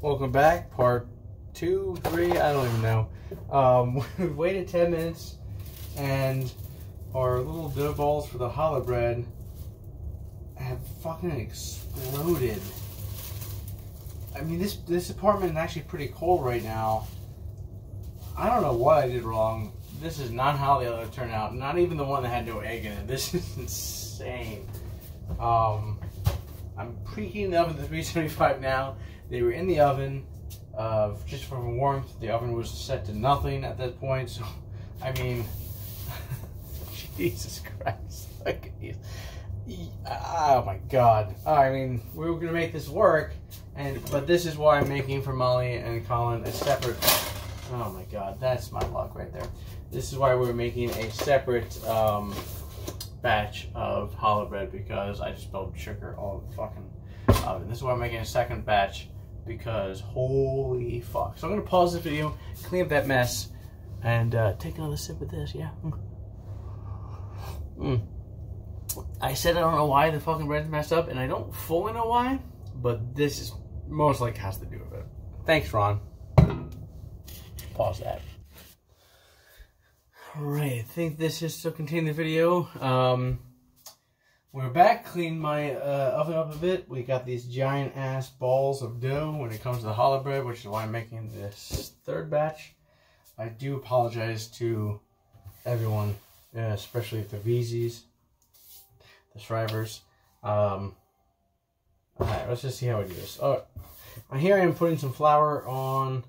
Welcome back, part 2, 3, I don't even know. We've waited 10 minutes and our little dough balls for the challah bread have fucking exploded. I mean, this apartment is actually pretty cold right now. I don't know what I did wrong. This is not how the other turned out. Not even the one that had no egg in it. This is insane. I'm preheating the oven to 375 now. They were in the oven just for warmth. The oven was set to nothing at that point. So, I mean, Jesus Christ. Oh my God. I mean, we were going to make this work. But this is why I'm making for Molly and Colin a separate... Oh my God, that's my luck right there. This is why we're making a separate batch of challah bread, because I just spilled sugar all over the fucking oven. This is why I'm making a second batch, because holy fuck. So I'm going to pause the video, clean up that mess, and take another sip of this, yeah. I said I don't know why the fucking bread's messed up, and I don't fully know why, but this is most likely has to do with it. Thanks, Ron. Pause that. Alright, I think this is to continue the video. We're back, cleaned my oven up a bit. We got these giant ass balls of dough when it comes to the challah bread, which is why I'm making this third batch. I do apologize to everyone, especially the VZs, the Shrivers. Alright, let's just see how we do this. Oh, here I am putting some flour on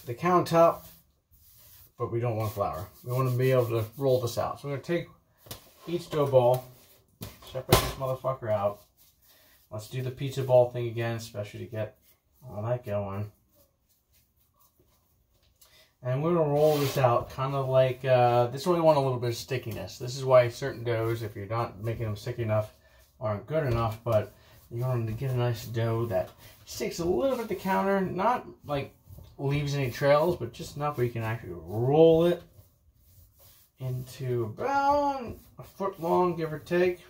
the countertop, but we don't want flour. We want to be able to roll this out. So we're going to take each dough ball, separate this motherfucker out. Let's do the pizza ball thing again, especially to get all that going. And we're going to roll this out kind of like, this one we want a little bit of stickiness. This is why certain doughs, if you're not making them sticky enough, aren't good enough, but you want to get a nice dough that sticks a little bit to the counter, not like leaves any trails, but just enough where you can actually roll it into about a foot long, give or take.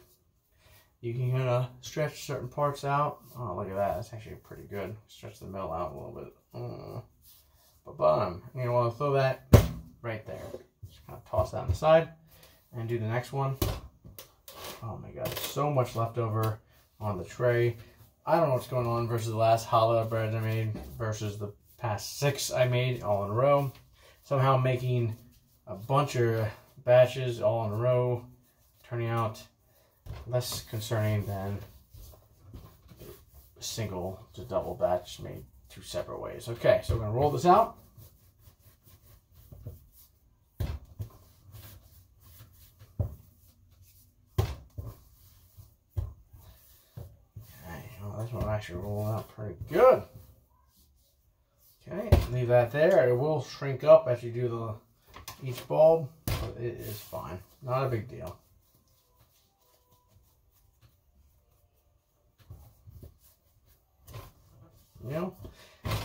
You can kind of stretch certain parts out. Oh, look at that. That's actually pretty good. Stretch the middle out a little bit. Ba-bum. You're going to want to throw that right there. Just kind of toss that on the side and do the next one. Oh my God, so much left over on the tray. I don't know what's going on versus the last challah bread I made versus the past 6 I made all in a row. Somehow making a bunch of batches all in a row, turning out less concerning than a single to double batch made 2 separate ways. Okay, so we're going to roll this out. Okay, well, this one actually rolled out pretty good. Okay, leave that there. It will shrink up as you do each bulb, but it is fine. Not a big deal. You know,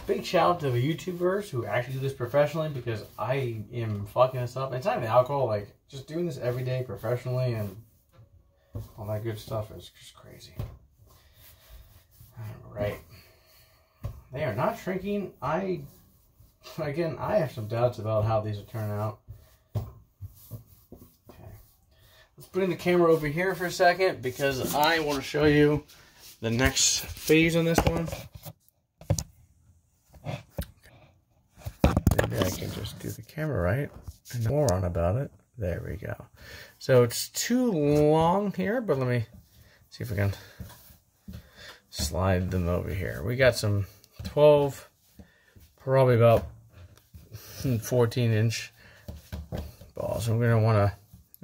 big shout out to the YouTubers who actually do this professionally, because I am fucking this up. It's not even alcohol, like just doing this every day professionally and all that good stuff is just crazy. Alright. They are not shrinking. Again, I have some doubts about how these will turn out. Okay. Let's bring the camera over here for a second, because I want to show you the next phase on this one. Maybe I can just do the camera right and more on about it. There we go. So it's too long here, but let me see if we can slide them over here. We got some 12, probably about 14-inch balls. I'm gonna want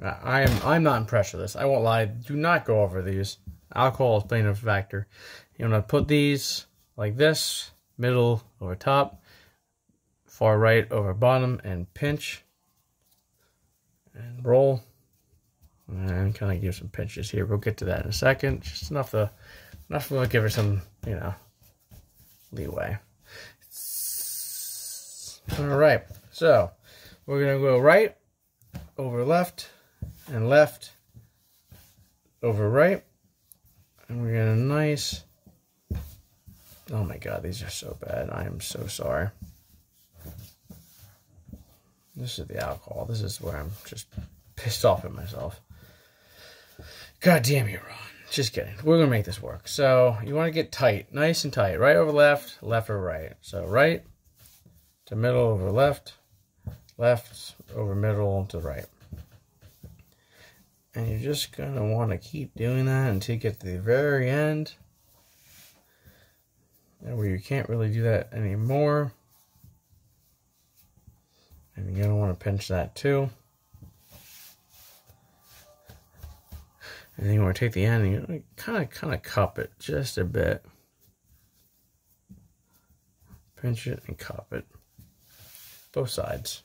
to. I'm not impressed with this. I won't lie. Do not go over these. Alcohol is playing a factor. You want to put these like this, middle over top, far right over bottom, and pinch and roll, and kind of give some pinches here. We'll get to that in a second. Just enough to give her some, you know, leeway. All right, so we're gonna go right over left and left over right, and we're gonna nice Oh my God, these are so bad. I am so sorry. This is the alcohol. This is where I'm just pissed off at myself. God damn you, Ron. Just kidding. We're going to make this work. So you want to get tight, nice and tight. Right over left, left over right. So right to middle over left, left over middle to right. And you're just going to want to keep doing that until you get to the very end, where you can't really do that anymore. And you're going to want to pinch that too. And then you want to take the end and you kind of cup it just a bit. Pinch it and cup it. Both sides.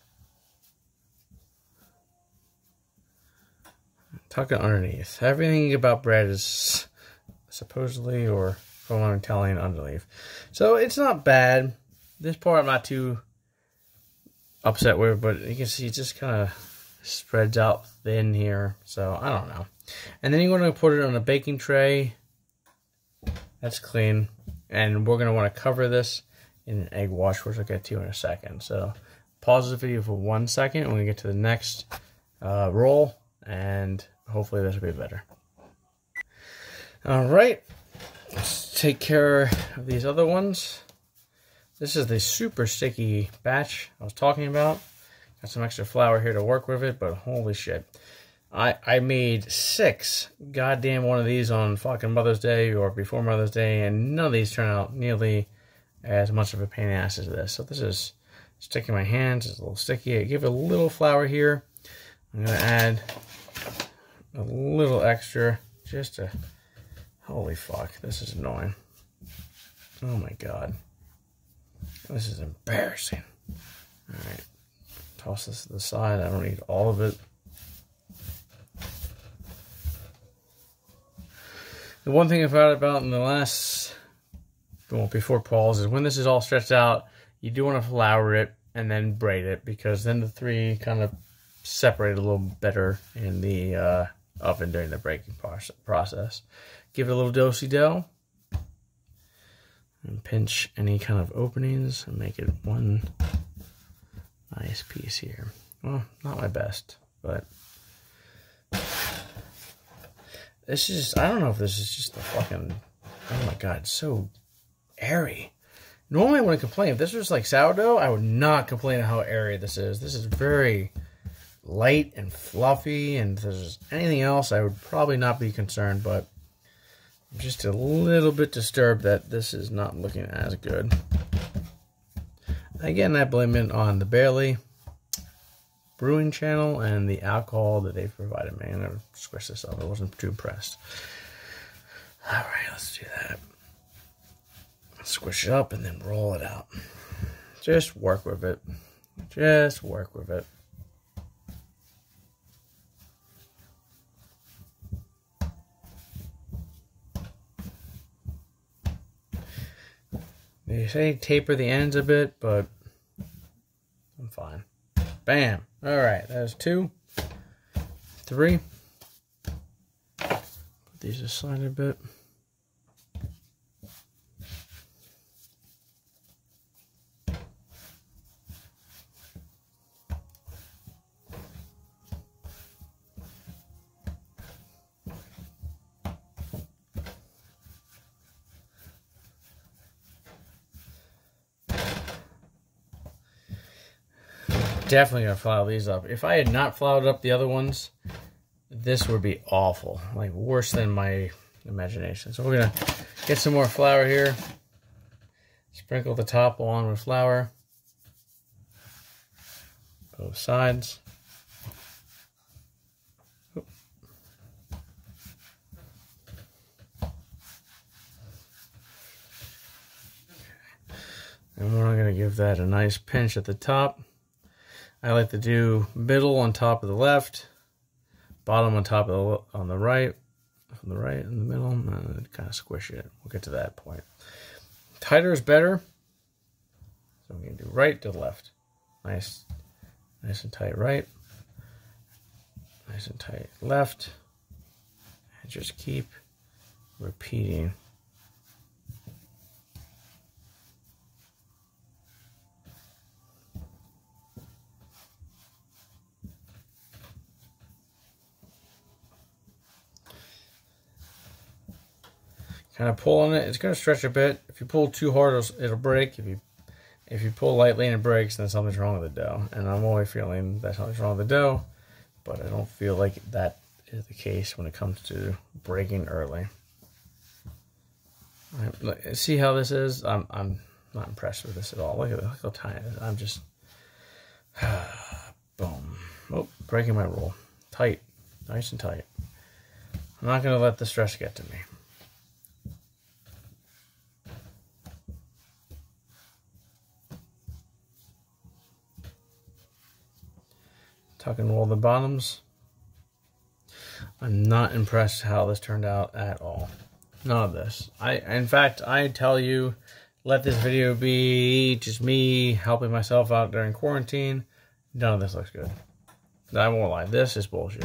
Tuck it underneath. Everything about bread is supposedly, or from what I'm telling, underneath. So it's not bad. This part I'm not too upset with, but you can see it just kind of spreads out thin here. So I don't know. And then you're going to put it on a baking tray. That's clean. And we're going to want to cover this in an egg wash, which I'll get to in a second. So pause the video for 1 second. And we're going to get to the next roll. And hopefully this will be better. All right. Let's take care of these other ones. This is the super sticky batch I was talking about. Got some extra flour here to work with it, but holy shit. I made 6 goddamn one of these on fucking Mother's Day or before Mother's Day, and none of these turn out nearly as much of a pain in the ass as this. So this is sticking my hands. It's a little sticky. I give it a little flour here. I'm going to add a little extra just to... Holy fuck, this is annoying. Oh my God. This is embarrassing. Alright. Toss this to the side. I don't need all of it. The one thing I found about in the last, well, before Paul's, is when this is all stretched out, you do want to flour it and then braid it, because then the three kind of separate a little better in the oven during the baking process. Give it a little do-si-do and pinch any kind of openings and make it one nice piece here. Well, not my best, but this is just, I don't know if this is just the fucking, oh my God, it's so airy. Normally I wouldn't complain. If this was like sourdough, I would not complain how airy this is. This is very light and fluffy, and if there's anything else, I would probably not be concerned, but I'm just a little bit disturbed that this is not looking as good. Again, I blame it on the Barely Brewing channel and the alcohol that they've provided me. I'm going to squish this up. I wasn't too impressed. All right, let's do that. Squish it up and then roll it out. Just work with it. Just work with it. They say taper the ends a bit, but I'm fine. Bam. All right, there's 2, 3. Put these aside a bit. Definitely gonna flour these up. If I had not floured up the other ones, this would be awful. Like worse than my imagination. So we're gonna get some more flour here. Sprinkle the top along with flour. Both sides. Oop. And we're gonna give that a nice pinch at the top. I like to do middle on top of the left, bottom on top of on the right, from the right in the middle, and kind of squish it. We'll get to that point. Tighter is better. So we're going to do right to left. Nice and tight right. Nice and tight left. And just keep repeating kind of pull on it. It's going to stretch a bit. If you pull too hard, it'll break. If you pull lightly and it breaks, then something's wrong with the dough. And I'm always feeling that something's wrong with the dough, but I don't feel like that is the case when it comes to breaking early. Right, see how this is? I'm not impressed with this at all. Look how tiny it is. I'm just boom. Oh, breaking my rule. Tight, nice and tight. I'm not going to let the stress get to me. Tucking all the bottoms. I'm not impressed how this turned out at all. None of this. In fact, I tell you, let this video be just me helping myself out during quarantine. None of this looks good. I won't lie. This is bullshit.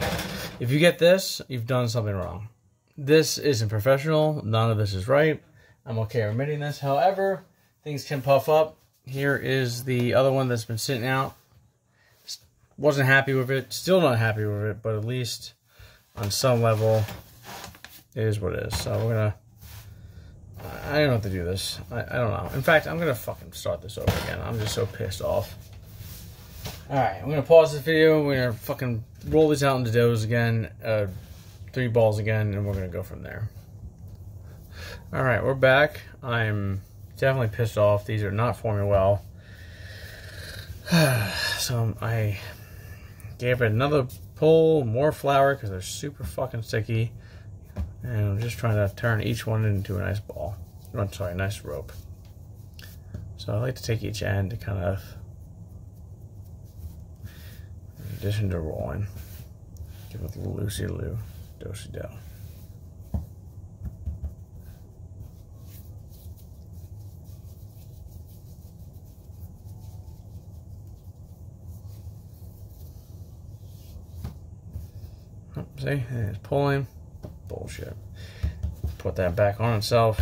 If you get this, you've done something wrong. This isn't professional. None of this is right. I'm okay admitting this. However, things can puff up. Here is the other one that's been sitting out. Wasn't happy with it. Still not happy with it, but at least on some level, it is what it is. So we're gonna. I don't know what to do this. I don't know. In fact, I'm gonna fucking start this over again. I'm just so pissed off. All right, I'm gonna pause this video. We're gonna fucking roll these out into doughs again, 3 balls again, and we're gonna go from there. All right, we're back. I'm definitely pissed off. These are not forming well. So I gave it another pull, more flour, because they're super fucking sticky. And I'm just trying to turn each one into a nice ball. I'm sorry, a nice rope. So I like to take each end to kind of, in addition to rolling, give it a little loosey-loo, do-si-do. See, it's pulling. Bullshit. Put that back on itself.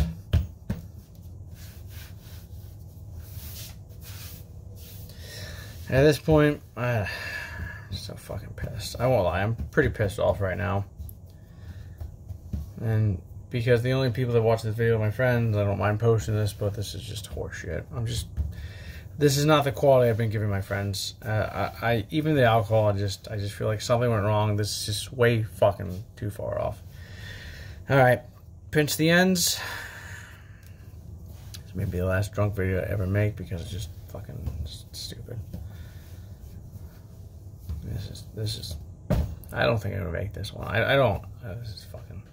At this point, I'm so fucking pissed. I won't lie, I'm pretty pissed off right now. And because the only people that watch this video are my friends, I don't mind posting this, but this is just horseshit. This is not the quality I've been giving my friends. Even the alcohol, I just feel like something went wrong. This is just way fucking too far off. All right, pinch the ends. This may be the last drunk video I ever make because it's just fucking stupid. This is. I don't think I'm gonna make this one. I don't. This is fucking.